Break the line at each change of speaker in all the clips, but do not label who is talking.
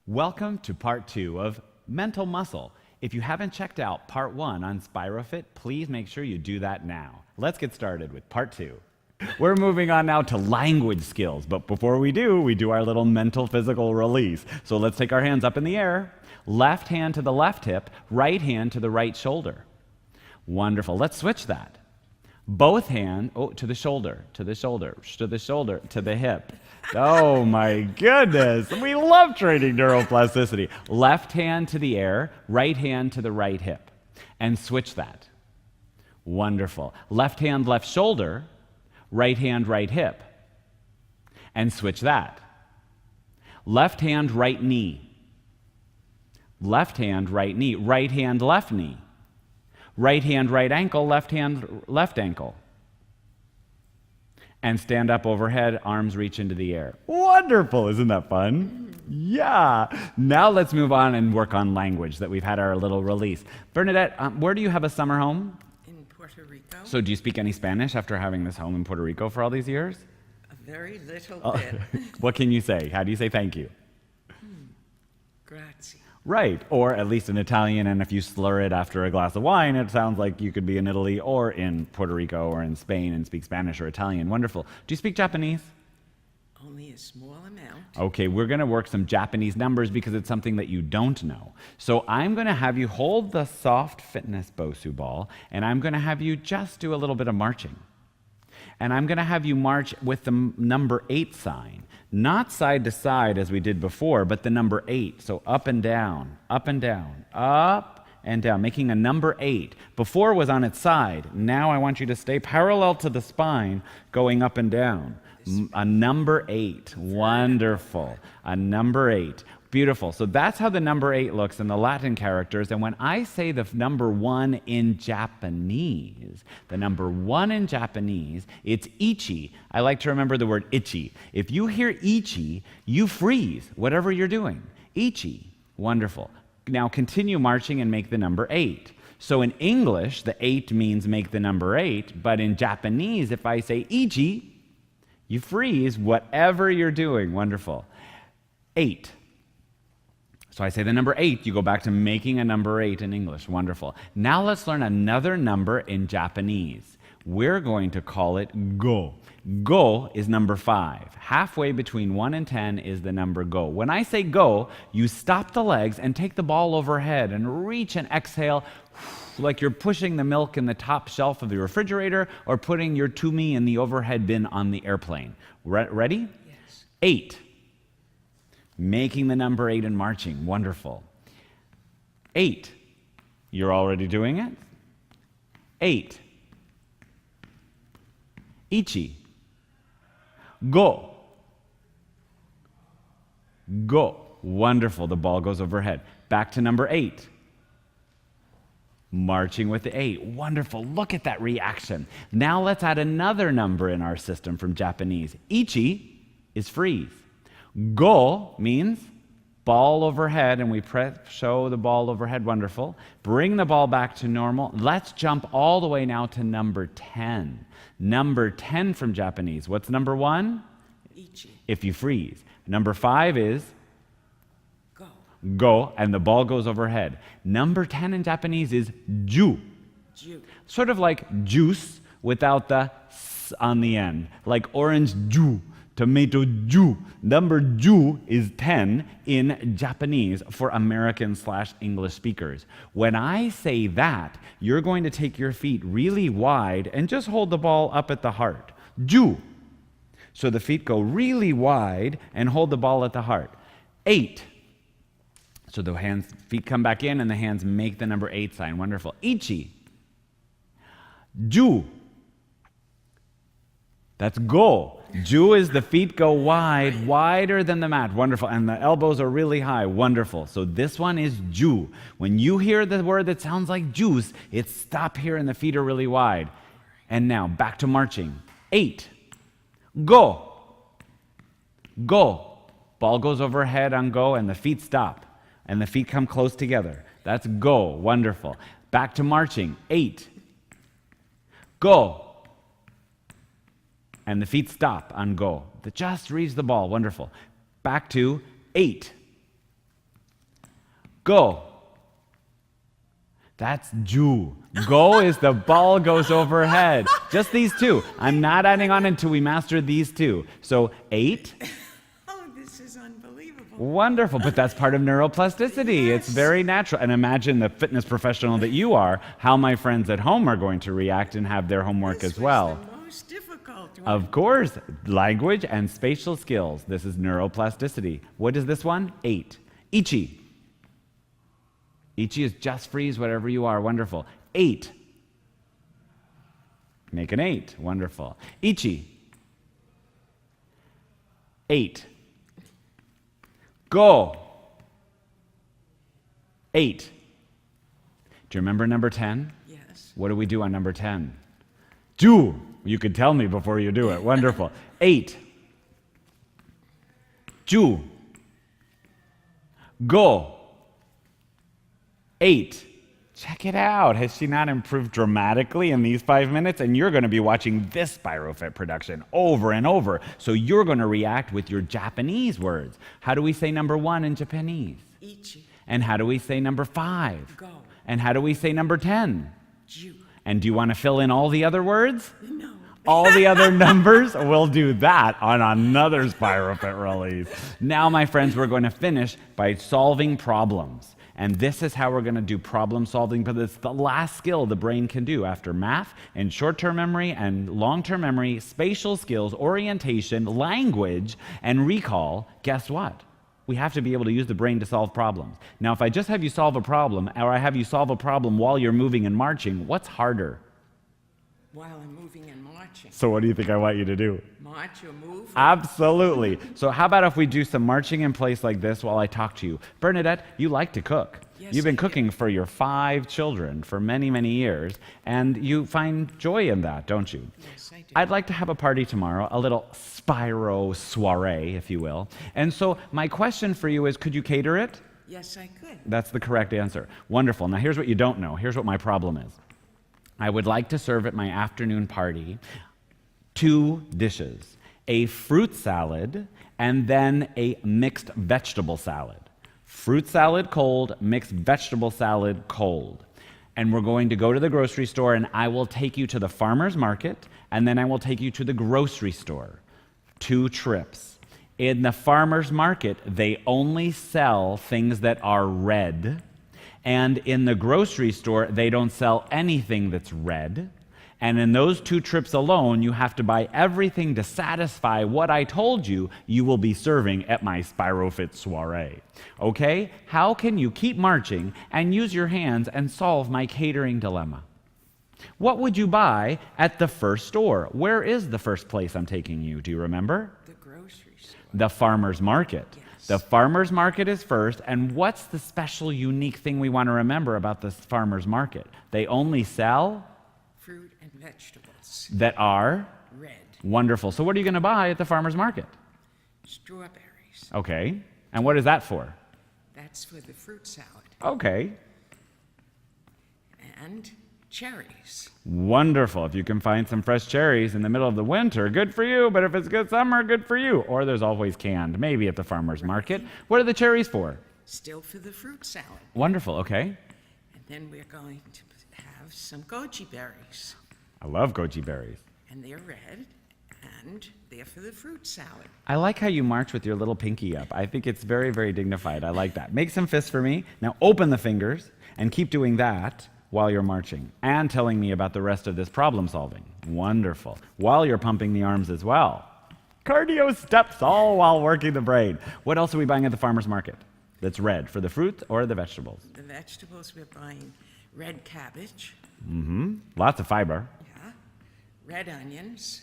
Welcome to part 2 of Mental Muscle. If you haven't checked out part 1 on SpiroFit, please make sure you do that now. Let's get started with part 2. We're moving on now to language skills, but before we do our little mental physical release. So let's take our hands up in the air, left hand to the left hip, right hand to the right shoulder. Wonderful. Let's switch that. Both hands, to the shoulder, to the shoulder, to the shoulder, to the hip. Oh my goodness, we love training neuroplasticity. Left hand to the air, right hand to the right hip. And switch that. Wonderful. Left hand, left shoulder, right hand, right hip. And switch that. Left hand, right knee. Left hand, right knee. Right hand, left knee. Right hand, right ankle, left hand, left ankle. And stand up overhead, arms reach into the air. Wonderful, isn't that fun? Yeah. Now let's move on and work on language that we've had our little release. Bernadette, where do you have a summer home?
In Puerto Rico.
So do you speak any Spanish after having this home in Puerto Rico for all these years?
A very little bit.
What can you say? How do you say thank you?
Grazie.
Right, or at least in Italian, and if you slur it after a glass of wine, it sounds like you could be in Italy or in Puerto Rico or in Spain and speak Spanish or Italian. Wonderful. Do you speak Japanese?
Only a small amount.
Okay, we're going to work some Japanese numbers because it's something that you don't know. So I'm going to have you hold the soft fitness Bosu ball, and I'm going to have you just do a little bit of marching. And I'm going to have you march with the number 8 sign. Not side to side as we did before, but the number 8. So up and down, up and down, up and down, making a number 8. Before was on its side. Now I want you to stay parallel to the spine, going up and down. A number 8. Wonderful. A number 8. Beautiful. So that's how the number 8 looks in the Latin characters. And when I say the number 1 in Japanese, it's ichi. I like to remember the word ichi. If you hear ichi, you freeze, whatever you're doing. Ichi. Wonderful. Now continue marching and make the number 8. So in English, the 8 means make the number 8. But in Japanese, if I say ichi, you freeze whatever you're doing. Wonderful. 8. So I say the number 8, you go back to making a number 8 in English. Wonderful. Now let's learn another number in Japanese. We're going to call it go. Go is number 5. Halfway between 1 and 10 is the number go. When I say go, you stop the legs and take the ball overhead and reach and exhale like you're pushing the milk in the top shelf of the refrigerator or putting your tumi in the overhead bin on the airplane. Ready?
Yes.
8. Making the number 8 and marching. Wonderful. 8. You're already doing it? 8. Ichi. Go. Go. Wonderful. The ball goes overhead. Back to number 8. Marching with the 8. Wonderful. Look at that reaction. Now let's add another number in our system from Japanese. Ichi is freeze. Go means ball overhead, and we show the ball overhead. Wonderful. Bring the ball back to normal. Let's jump all the way now to number 10. Number 10 from Japanese. What's number 1?
Ichi.
If you freeze. Number 5 is
Go.
go, and the ball goes overhead. Number 10 in Japanese is ju.
Ju.
Sort of like juice without the s on the end. Like orange ju. Tomato ju. Number ju is 10 in Japanese for American/English speakers. When I say that, you're going to take your feet really wide and just hold the ball up at the heart. Ju. So the feet go really wide and hold the ball at the heart. 8. So the feet come back in and the hands make the number 8 sign. Wonderful. Ichi. Ju. That's go. Ju is the feet go wide, wider than the mat. Wonderful. And the elbows are really high. Wonderful. So this one is ju. When you hear the word that sounds like juice, it's stop here and the feet are really wide. And now back to marching. 8. Go. Go. Ball goes overhead on go and the feet stop. And the feet come close together. That's go. Wonderful. Back to marching. 8. Go. And the feet stop on go. Just reach the ball. Wonderful. Back to 8. Go. That's ju. Go is the ball goes overhead. Just these two. I'm not adding on until we master these two. So 8.
Oh, this is unbelievable.
Wonderful, but that's part of neuroplasticity. It's very natural. And imagine the fitness professional that you are, how my friends at home are going to react and have their homework
This
as well.
was the most difficult one.
Of course, language and spatial skills. This is neuroplasticity. What is this one? 8. Ichi. Ichi is just freeze whatever you are. Wonderful. 8. Make an 8. Wonderful. Ichi. 8. Go. 8. Do you remember number 10?
Yes.
What do we do on number 10? Do. You could tell me before you do it. Wonderful. 8. Ju. Go. 8. Check it out. Has she not improved dramatically in these 5 minutes? And you're going to be watching this SpiroFit production over and over. So you're going to react with your Japanese words. How do we say number 1 in Japanese?
Ichi.
And how do we say number 5?
Go.
And how do we say number 10?
Ju.
And do you want to fill in all the other words?
No.
All the other numbers? We'll do that on another SpiroFit release. Now, my friends, we're going to finish by solving problems. And this is how we're going to do problem solving, but it's the last skill the brain can do after math and short-term memory and long-term memory, spatial skills, orientation, language, and recall. Guess what? We have to be able to use the brain to solve problems. Now, if I just have you solve a problem, or I have you solve a problem while you're moving and marching, what's harder?
While I'm moving and marching.
So what do you think I want you to do?
March or move?
Absolutely. So how about if we do some marching in place like this while I talk to you? Bernadette, you like to cook.
Yes,
You've been
I do.
cooking for your 5 children for many, many years, and you find joy in that, don't you?
Yes, I do.
I'd like to have a party tomorrow, a little Spiro soiree, if you will. And so my question for you is, could you cater it?
Yes, I could.
That's the correct answer. Wonderful. Now here's what you don't know. Here's what my problem is. I would like to serve at my afternoon party 2 dishes, a fruit salad and then a mixed vegetable salad. Fruit salad cold, mixed vegetable salad cold. And we're going to go to the grocery store, and I will take you to the farmer's market, and then I will take you to the grocery store. 2 trips. In the farmer's market, they only sell things that are red. And in the grocery store, they don't sell anything that's red. And in those 2 trips alone, you have to buy everything to satisfy what I told you will be serving at my SpiroFit soiree. Okay? How can you keep marching and use your hands and solve my catering dilemma? What would you buy at the first store? Where is the first place I'm taking you? Do you remember?
The grocery store.
The farmer's market.
Yes.
The farmer's market is first, and what's the special, unique thing we want to remember about the farmer's market? They only sell
Fruit and vegetables.
that are
Red.
wonderful. So what are you going to buy at the farmer's market?
Strawberries.
Okay. And what is that for?
That's for the fruit salad.
Okay.
And cherries.
Wonderful. If you can find some fresh cherries in the middle of the winter, good for you. But if it's good summer, good for you. Or there's always canned, maybe at the farmer's market. What are the cherries for?
Still for the fruit salad.
Wonderful. Okay.
And then we're going to have some goji berries.
I love goji berries.
And they're red, and they're for the fruit salad.
I like how you march with your little pinky up. I think it's very, very dignified. I like that. Make some fists for me. Now open the fingers and keep doing that while you're marching and telling me about the rest of this problem solving. Wonderful. While you're pumping the arms as well. Cardio steps all while working the brain. What else are we buying at the farmer's market that's red, for the fruit or the vegetables?
The vegetables, we're buying red cabbage.
Lots of fiber.
Yeah. Red onions.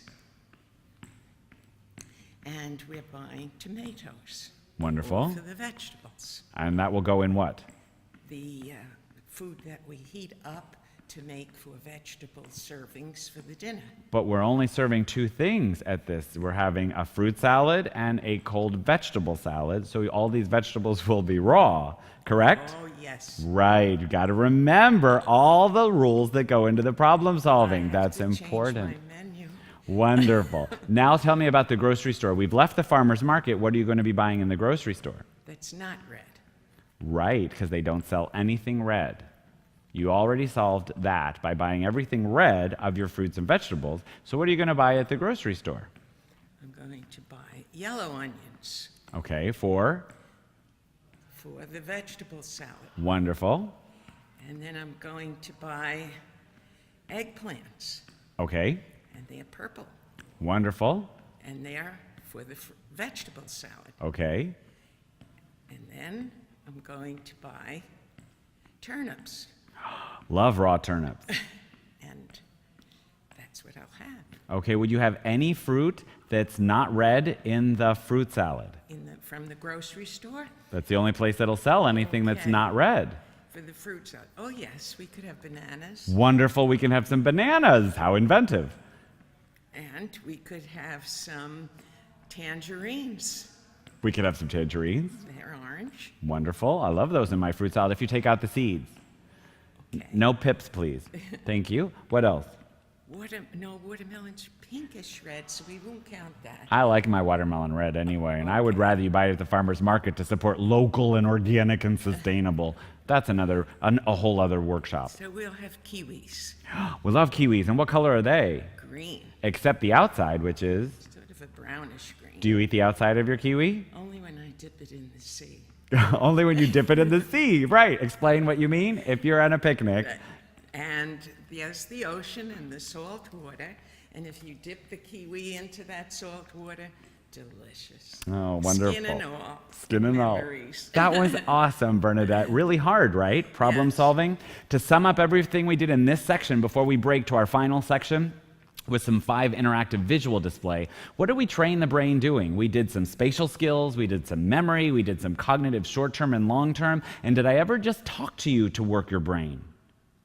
And we're buying tomatoes.
Wonderful.
All for the vegetables.
And that will go in what?
The food that we heat up to make for vegetable servings for the dinner.
But we're only serving 2 things at this. We're having a fruit salad and a cold vegetable salad, so all these vegetables will be raw, correct?
Oh, yes.
Right. You got to remember all the rules that go into the problem solving.
I have
That's
to change
important.
my menu.
Wonderful. Now tell me about the grocery store. We've left the farmer's market. What are you going to be buying in the grocery store?
That's not red.
Right, because they don't sell anything red. You already solved that by buying everything red of your fruits and vegetables. So what are you going to buy at the grocery store?
I'm going to buy yellow onions
Okay, for?
for the vegetable salad.
Wonderful.
And then I'm going to buy eggplants,
Okay,
and they're purple,
wonderful.
and they're for the vegetable salad.
Okay,
And then I'm going to buy turnips,
love raw turnips.
and that's what I'll have
Okay, would you have any fruit that's not red in the fruit salad?
from the grocery store
That's the only place that'll sell anything that's
Okay.
not red.
for the fruit salad. Oh, yes, we could have bananas,
Wonderful, we can have some bananas. How inventive.
and we could have some tangerines.
We could have some tangerines.
They're orange.
Wonderful, I love those in my fruit salad if you take out the seeds.
Okay.
No pips, please. Thank you. What else?
No, watermelon's pinkish red, so we won't count that.
I like my watermelon red anyway, and I would rather you buy it at the farmer's market to support local and organic and sustainable. That's a whole other workshop.
So we'll have kiwis,
We love kiwis, and what color are they?
green,
Except the outside, which is,
sort of a brownish green.
do you eat the outside of your kiwi?
Only when I dip it in the sea.
Only when you dip it in the sea, right. Explain what you mean. If you're on a picnic,
And there's the ocean and the salt water, and if you dip the kiwi into that salt water, delicious.
oh, wonderful.
Skin and all.
Skin and all.
Memories.
That was awesome, Bernadette. Really hard, right? Problem
Yes.
solving. To sum up everything we did in this section before we break to our final section, with some 5 interactive visual display, what did we train the brain doing? We did some spatial skills, we did some memory, we did some cognitive short-term and long-term, and did I ever just talk to you to work your brain?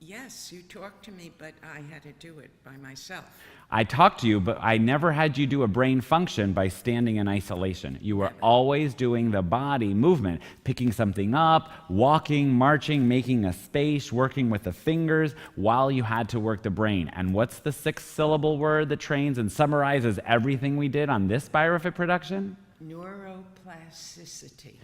Yes, you talked to me, but I had to do it by myself.
I talked to you, but I never had you do a brain function by standing in isolation. You were always doing the body movement, picking something up, walking, marching, making a space, working with the fingers while you had to work the brain. And what's the 6-syllable word that trains and summarizes everything we did on this SpiroFit production?
Neuroplasticity.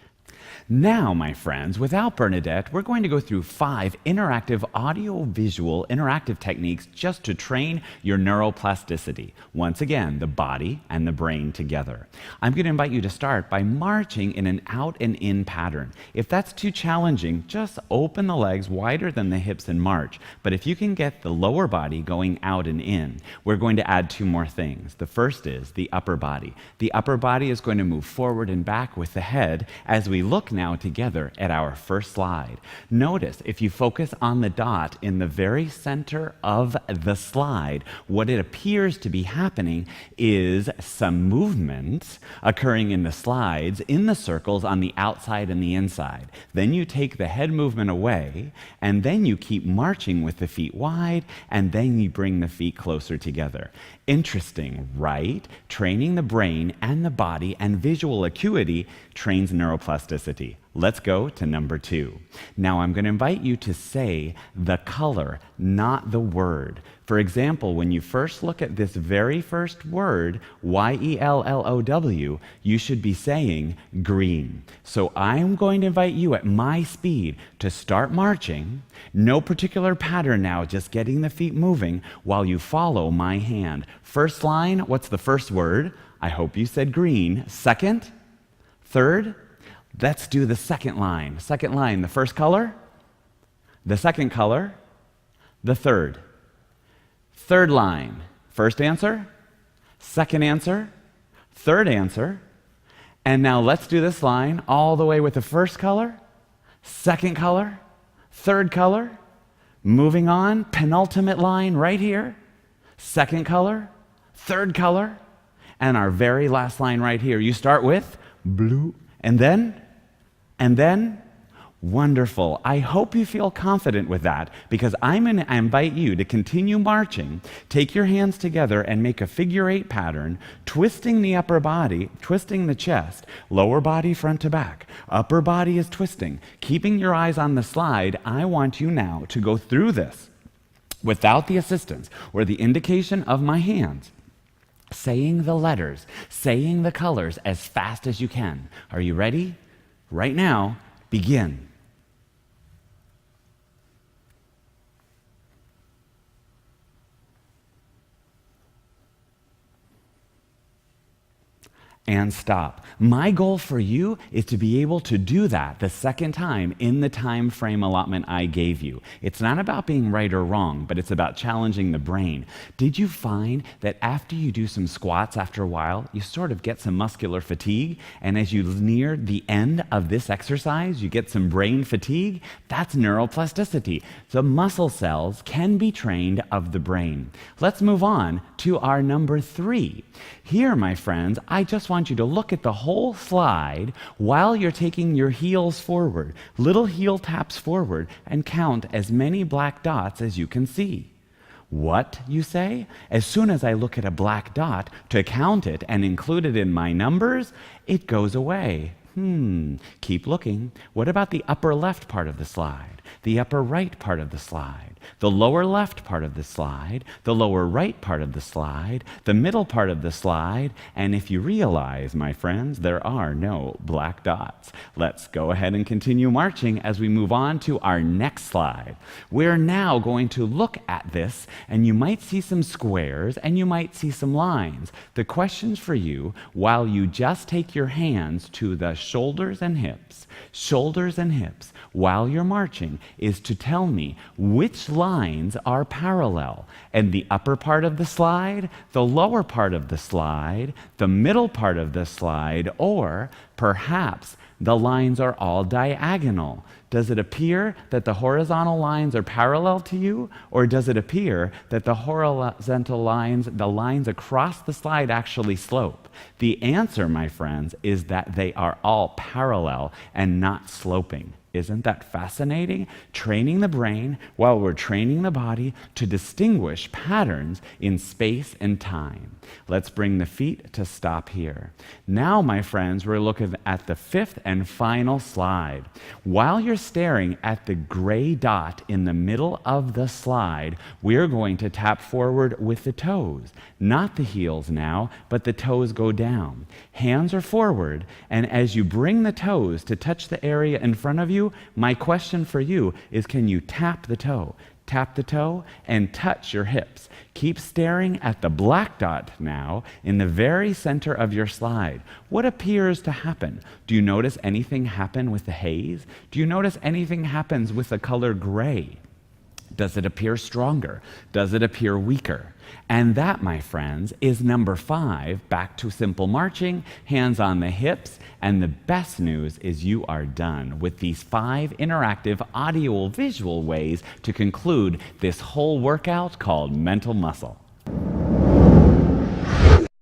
Now, my friends, without Bernadette, we're going to go through 5 interactive audio-visual interactive techniques just to train your neuroplasticity. Once again, the body and the brain together. I'm going to invite you to start by marching in an out and in pattern. If that's too challenging, just open the legs wider than the hips and march. But if you can get the lower body going out and in, we're going to add 2 more things. The first is the upper body. The upper body is going to move forward and back with the head as we look now together at our first slide. Notice if you focus on the dot in the very center of the slide, what it appears to be happening is some movement occurring in the slides in the circles on the outside and the inside. Then you take the head movement away, and then you keep marching with the feet wide, and then you bring the feet closer together. Interesting, right? Training the brain and the body and visual acuity trains neuroplasticity. Let's go to number 2. Now I'm going to invite you to say the color, not the word. For example, when you first look at this very first word, Y-E-L-L-O-W, you should be saying green. So I'm going to invite you at my speed to start marching. No particular pattern now, just getting the feet moving while you follow my hand. First line, what's the first word? I hope you said green. Second? Third? Let's do the second line. Second line, the first color, the second color, the third. Third line, first answer, second answer, third answer. And now let's do this line all the way with the first color, second color, third color. Moving on, penultimate line right here, second color, third color, and our very last line right here. You start with blue, and then, wonderful. I hope you feel confident with that, because I'm going to invite you to continue marching. Take your hands together and make a figure 8 pattern, twisting the upper body, twisting the chest, lower body front to back. Upper body is twisting. Keeping your eyes on the slide, I want you now to go through this without the assistance or the indication of my hands, saying the letters, saying the colors as fast as you can. Are you ready? Right now, begin. and stop. My goal for you is to be able to do that the second time in the time frame allotment I gave you. It's not about being right or wrong, but it's about challenging the brain. Did you find that after you do some squats after a while, you sort of get some muscular fatigue? And as you near the end of this exercise, you get some brain fatigue? That's neuroplasticity. The muscle cells can be trained of the brain. Let's move on to our number 3. Here, my friends, I just want you to look at the whole slide while you're taking your heels forward, little heel taps forward, and count as many black dots as you can see. What, you say? As soon as I look at a black dot to count it and include it in my numbers, it goes away. Keep looking. What about the upper left part of the slide, the upper right part of the slide, the lower left part of the slide, the lower right part of the slide, the middle part of the slide, and if you realize, my friends, there are no black dots. Let's go ahead and continue marching as we move on to our next slide. We're now going to look at this, and you might see some squares and you might see some lines. The questions for you, while you just take your hands to the shoulders and hips, while you're marching, is to tell me which lines are parallel. And the upper part of the slide, the lower part of the slide, the middle part of the slide, or perhaps the lines are all diagonal. Does it appear that the horizontal lines are parallel to you, or does it appear that the horizontal lines, the lines across the slide, actually slope? The answer, my friends, is that they are all parallel and not sloping. Isn't that fascinating? Training the brain while we're training the body to distinguish patterns in space and time. Let's bring the feet to stop here. Now, my friends, we're looking at the 5th and final slide. While you're staring at the gray dot in the middle of the slide, we're going to tap forward with the toes. Not the heels now, but the toes go down. Hands are forward, and as you bring the toes to touch the area in front of you, my question for you is, can you tap the toe? Tap the toe and touch your hips. Keep staring at the black dot now in the very center of your slide. What appears to happen? Do you notice anything happen with the haze? Do you notice anything happens with the color gray? Does it appear stronger? Does it appear weaker? And that, my friends, is number 5, back to simple marching, hands on the hips, and the best news is you are done with these 5 interactive audio-visual ways to conclude this whole workout called mental muscle.